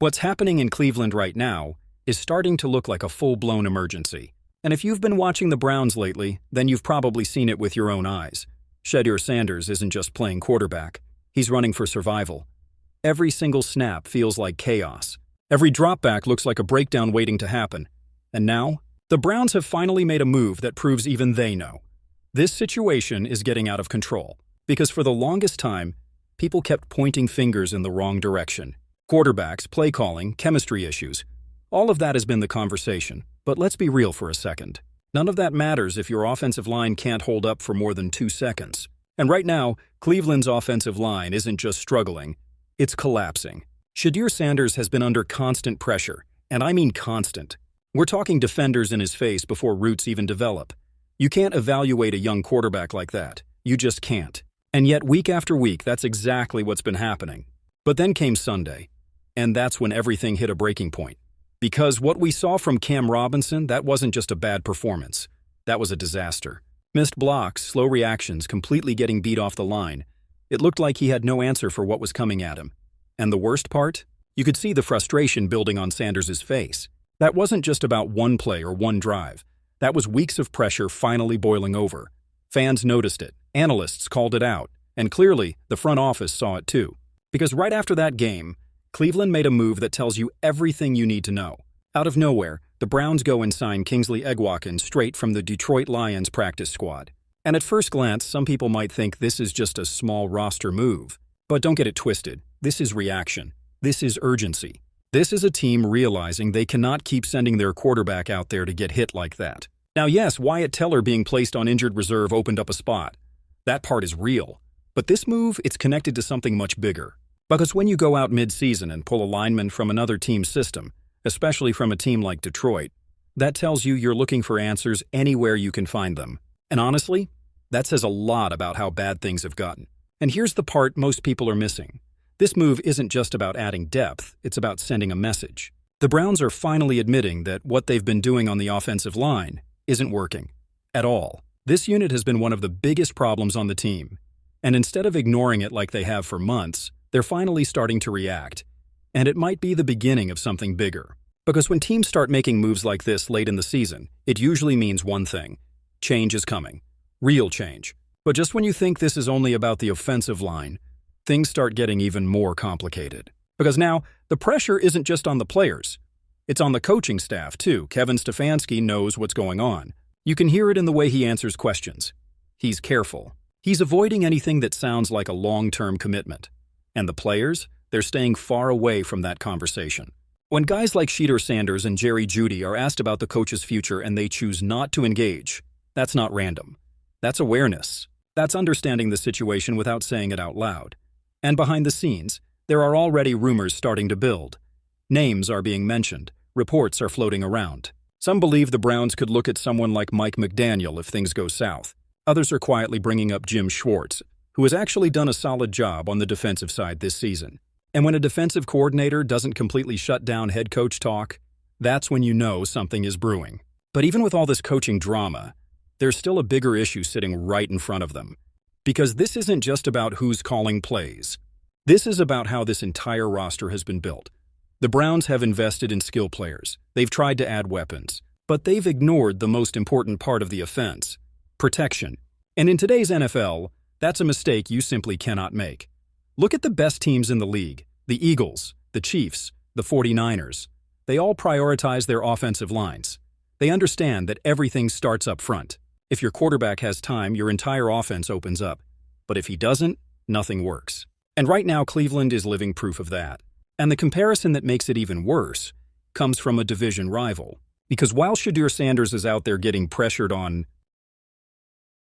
What's happening in Cleveland right now is starting to look like a full-blown emergency. And if you've been watching the Browns lately, then you've probably seen it with your own eyes. Shedeur Sanders isn't just playing quarterback. He's running for survival. Every single snap feels like chaos. Every dropback looks like a breakdown waiting to happen. And now, the Browns have finally made a move that proves even they know. This situation is getting out of control, because for the longest time, people kept pointing fingers in the wrong direction. Quarterbacks, play calling, chemistry issues. All of that has been the conversation. But let's be real for a second. None of that matters if your offensive line can't hold up for more than 2 seconds. And right now, Cleveland's offensive line isn't just struggling, it's collapsing. Shedeur Sanders has been under constant pressure, and I mean constant. We're talking defenders in his face before roots even develop. You can't evaluate a young quarterback like that. You just can't. And yet, week after week, that's exactly what's been happening. But then came Sunday, and that's when everything hit a breaking point. Because what we saw from Cam Robinson, that wasn't just a bad performance. That was a disaster. Missed blocks, slow reactions, completely getting beat off the line. It looked like he had no answer for what was coming at him. And the worst part? You could see the frustration building on Sanders' face. That wasn't just about one play or one drive. That was weeks of pressure finally boiling over. Fans noticed it, analysts called it out, and clearly, the front office saw it too. Because right after that game, Cleveland made a move that tells you everything you need to know. Out of nowhere, the Browns go and sign Kingsley Eguakun straight from the Detroit Lions practice squad. And at first glance, some people might think this is just a small roster move. But don't get it twisted. This is reaction. This is urgency. This is a team realizing they cannot keep sending their quarterback out there to get hit like that. Now yes, Wyatt Teller being placed on injured reserve opened up a spot. That part is real. But this move, it's connected to something much bigger. Because when you go out mid-season and pull a lineman from another team's system, especially from a team like Detroit, that tells you you're looking for answers anywhere you can find them. And honestly, that says a lot about how bad things have gotten. And here's the part most people are missing. This move isn't just about adding depth, it's about sending a message. The Browns are finally admitting that what they've been doing on the offensive line isn't working. At all. This unit has been one of the biggest problems on the team. And instead of ignoring it like they have for months, they're finally starting to react. And it might be the beginning of something bigger. Because when teams start making moves like this late in the season, it usually means one thing. Change is coming. Real change. But just when you think this is only about the offensive line, things start getting even more complicated. Because now, the pressure isn't just on the players. It's on the coaching staff, too. Kevin Stefanski knows what's going on. You can hear it in the way he answers questions. He's careful. He's avoiding anything that sounds like a long-term commitment. And the players, they're staying far away from that conversation. When guys like Shedeur Sanders and Jerry Jeudy are asked about the coach's future and they choose not to engage, that's not random. That's awareness. That's understanding the situation without saying it out loud. And behind the scenes, there are already rumors starting to build. Names are being mentioned. Reports are floating around. Some believe the Browns could look at someone like Mike McDaniel if things go south. Others are quietly bringing up Jim Schwartz, who has actually done a solid job on the defensive side this season. And when a defensive coordinator doesn't completely shut down head coach talk, that's when you know something is brewing. But even with all this coaching drama, there's still a bigger issue sitting right in front of them. Because this isn't just about who's calling plays. This is about how this entire roster has been built. The Browns have invested in skill players. They've tried to add weapons. But they've ignored the most important part of the offense: protection. And in today's NFL, that's a mistake you simply cannot make. Look at the best teams in the league: the Eagles, the Chiefs, the 49ers. They all prioritize their offensive lines. They understand that everything starts up front. If your quarterback has time, your entire offense opens up. But if he doesn't, nothing works. And right now, Cleveland is living proof of that. And the comparison that makes it even worse comes from a division rival. Because while Shedeur Sanders is out there getting pressured on